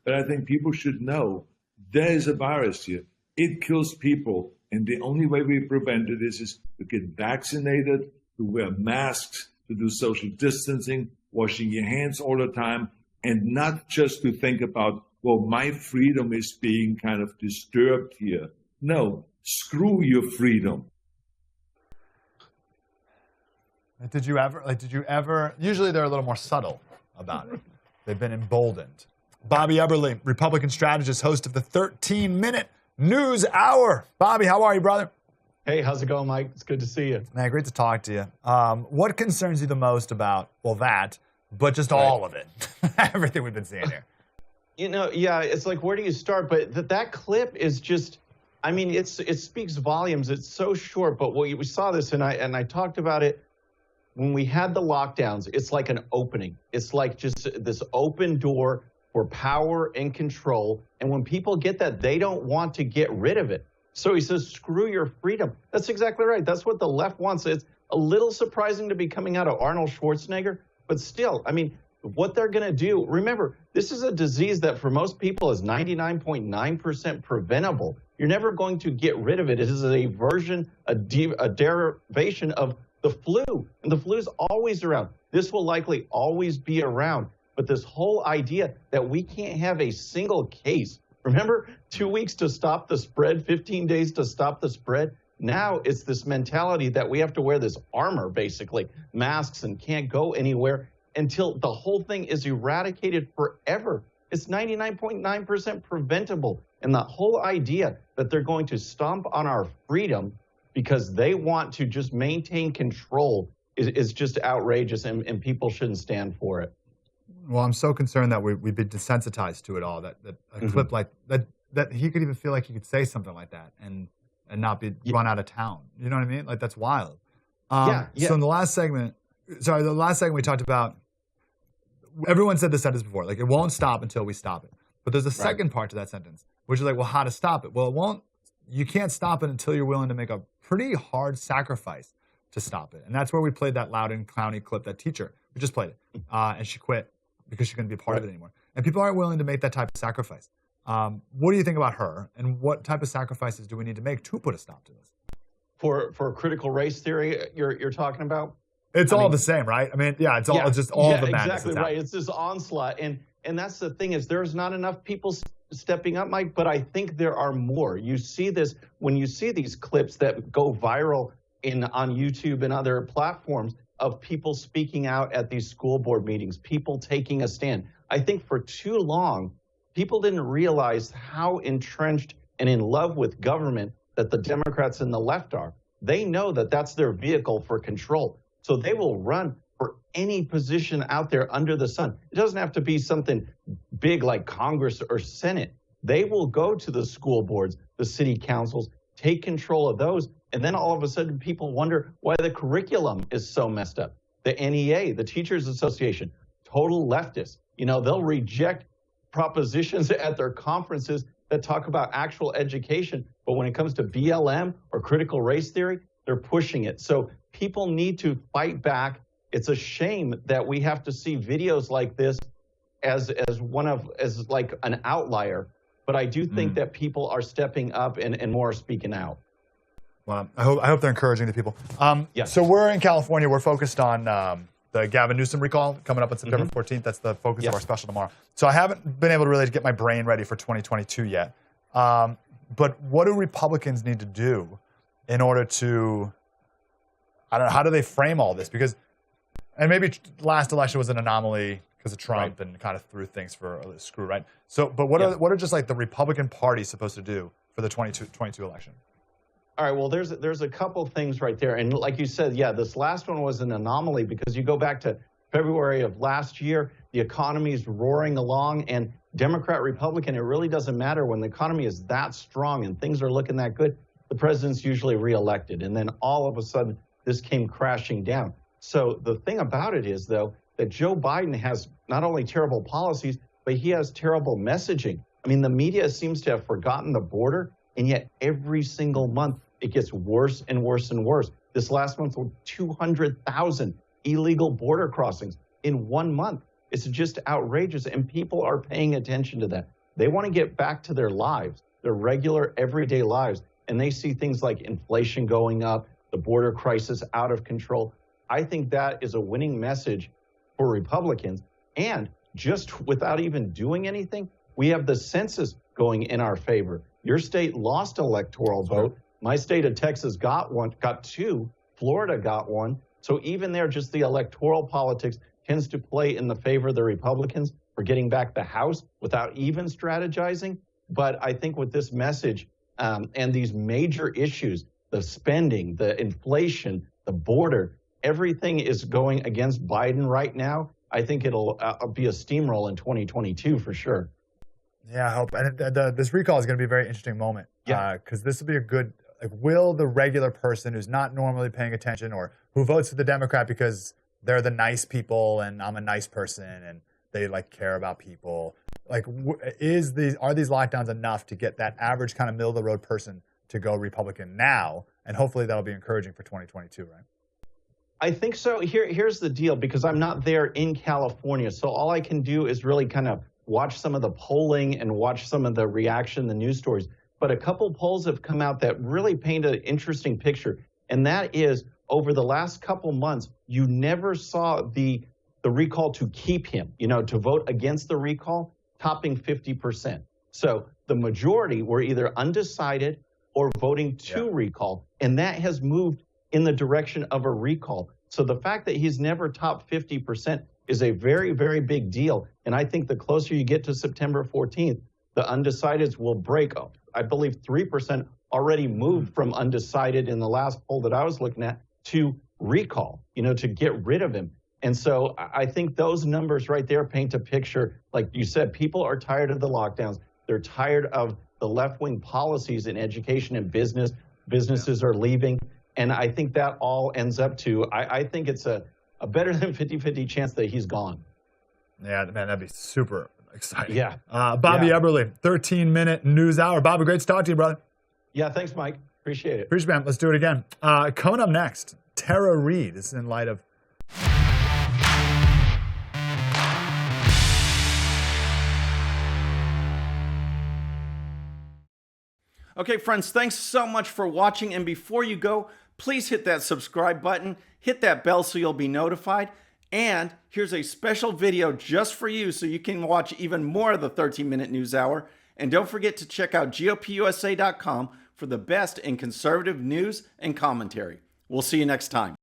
but I think people should know there is a virus here. It kills people. And the only way we prevent it is to get vaccinated, to wear masks, to do social distancing, washing your hands all the time, and not just to think about, well, my freedom is being kind of disturbed here. No, screw your freedom. Did you ever, usually they're a little more subtle about it. They've been emboldened. Bobby Eberle, Republican strategist, host of the 13-minute News Hour. Bobby, how are you, brother? Hey, how's it going, Mike? It's good to see you. Man, great to talk to you. What concerns you the most about, well, that, but just all of it, everything we've been seeing here? You know, yeah, it's like, where do you start? But that clip is just, I mean, it speaks volumes. It's so short, but we saw this, and I talked about it when we had the lockdowns. It's like an opening. It's like just this open door for power and control. And when people get that, they don't want to get rid of it. So he says, screw your freedom. That's exactly right. That's what the left wants. It's a little surprising to be coming out of Arnold Schwarzenegger, but still, I mean, what they're going to do, remember, this is a disease that for most people is 99.9% preventable. You're never going to get rid of it. It is a version, a derivation of the flu, and the flu is always around. This will likely always be around, but this whole idea that we can't have a single case, remember, 2 weeks to stop the spread, 15 days to stop the spread. Now it's this mentality that we have to wear this armor, basically, masks, and can't go anywhere until the whole thing is eradicated forever. It's 99.9% preventable. And the whole idea that they're going to stomp on our freedom because they want to just maintain control is just outrageous, and people shouldn't stand for it. Well, I'm so concerned that we've been desensitized to it all, that a clip like that he could even feel like he could say something like that and not be run out of town. You know what I mean? Like, that's wild. Yeah. So in the last segment we talked about, everyone said this sentence before, like, it won't stop until we stop it. But there's a second part to that sentence, which is like, well, how to stop it? Well, you can't stop it until you're willing to make a pretty hard sacrifice to stop it. And that's where we played that Loudoun County clip, that teacher. We just played it. And she quit because she couldn't be a part of it anymore. And people aren't willing to make that type of sacrifice. What do you think about her? And what type of sacrifices do we need to make to put a stop to this? For critical race theory, you're talking about? It's all the same, right? I mean, yeah, it's just all the madness. Exactly right. It's this onslaught. And that's the thing, is there's not enough people stepping up, Mike, but I think there are more. You see this when you see these clips that go viral on YouTube and other platforms of people speaking out at these school board meetings, people taking a stand. I think for too long, people didn't realize how entrenched and in love with government that the Democrats and the left are. They know that that's their vehicle for control. So they will run for any position out there under the sun. It doesn't have to be something big like Congress or Senate. They will go to the school boards, the city councils, take control of those. And then all of a sudden people wonder why the curriculum is so messed up. The NEA, the Teachers Association, total leftists. You know, they'll reject propositions at their conferences that talk about actual education. But when it comes to BLM or critical race theory, they're pushing it. So people need to fight back. It's a shame that we have to see videos like this as like an outlier. But I do think that people are stepping up and more speaking out. Well, I hope they're encouraging the people. Yes. So we're in California. We're focused on the Gavin Newsom recall coming up on September 14th. That's the focus of our special tomorrow. So I haven't been able to really get my brain ready for 2022 yet. But what do Republicans need to do in order to, I don't know, how do they frame all this? Because, and maybe last election was an anomaly because of Trump and kind of threw things for a screw, right? So, but what are just like the Republican Party supposed to do for the 2022 election? All right, well, there's a couple things right there. And like you said, yeah, this last one was an anomaly because you go back to February of last year, the economy is roaring along, and Democrat, Republican, it really doesn't matter when the economy is that strong and things are looking that good. The president's usually reelected. And then all of a sudden, this came crashing down. So the thing about it is, though, that Joe Biden has not only terrible policies, but he has terrible messaging. I mean, the media seems to have forgotten the border, and yet every single month, it gets worse and worse and worse. This last month, 200,000 illegal border crossings in 1 month. It's just outrageous, and people are paying attention to that. They want to get back to their lives, their regular everyday lives. And they see things like inflation going up, the border crisis out of control. I think that is a winning message for Republicans. And just without even doing anything, we have the census going in our favor. Your state lost electoral vote. My state of Texas got one, got two. Florida got one. So even there, just the electoral politics tends to play in the favor of the Republicans for getting back the House without even strategizing. But I think with this message and these major issues, the spending, the inflation, the border, everything is going against Biden right now. I think it'll be a steamroll in 2022 for sure. Yeah, I hope. And this recall is going to be a very interesting moment. Yeah. Because this will be a good, like, will the regular person who's not normally paying attention or who votes for the Democrat because they're the nice people and I'm a nice person and they like care about people, like, are these lockdowns enough to get that average kind of middle of the road person to go Republican now? And hopefully that'll be encouraging for 2022, right? I think so. Here's the deal, because I'm not there in California. So all I can do is really kind of watch some of the polling and watch some of the reaction, the news stories. But a couple polls have come out that really paint an interesting picture. And that is, over the last couple months, you never saw the recall to keep him, to vote against the recall, topping 50%. So the majority were either undecided or voting to recall. And that has moved in the direction of a recall. So the fact that he's never topped 50% is a very, very big deal. And I think the closer you get to September 14th, the undecideds will break. I believe 3% already moved from undecided in the last poll that I was looking at to recall, to get rid of him. And so I think those numbers right there paint a picture. Like you said, people are tired of the lockdowns. They're tired of the left-wing policies in education and business. Businesses are leaving. And I think that all ends up to, I think it's a better than 50-50 chance that he's gone. Yeah, man, that'd be super exciting. Yeah. Bobby Eberle, 13-minute news hour. Bobby, great to talk to you, brother. Yeah, thanks, Mike. Appreciate it. Appreciate it, man. Let's do it again. Coming up next, Tara Reid. This is in light of... Okay, friends, thanks so much for watching. And before you go, please hit that subscribe button, hit that bell so you'll be notified. And here's a special video just for you so you can watch even more of the 13-minute news hour. And don't forget to check out GOPUSA.com for the best in conservative news and commentary. We'll see you next time.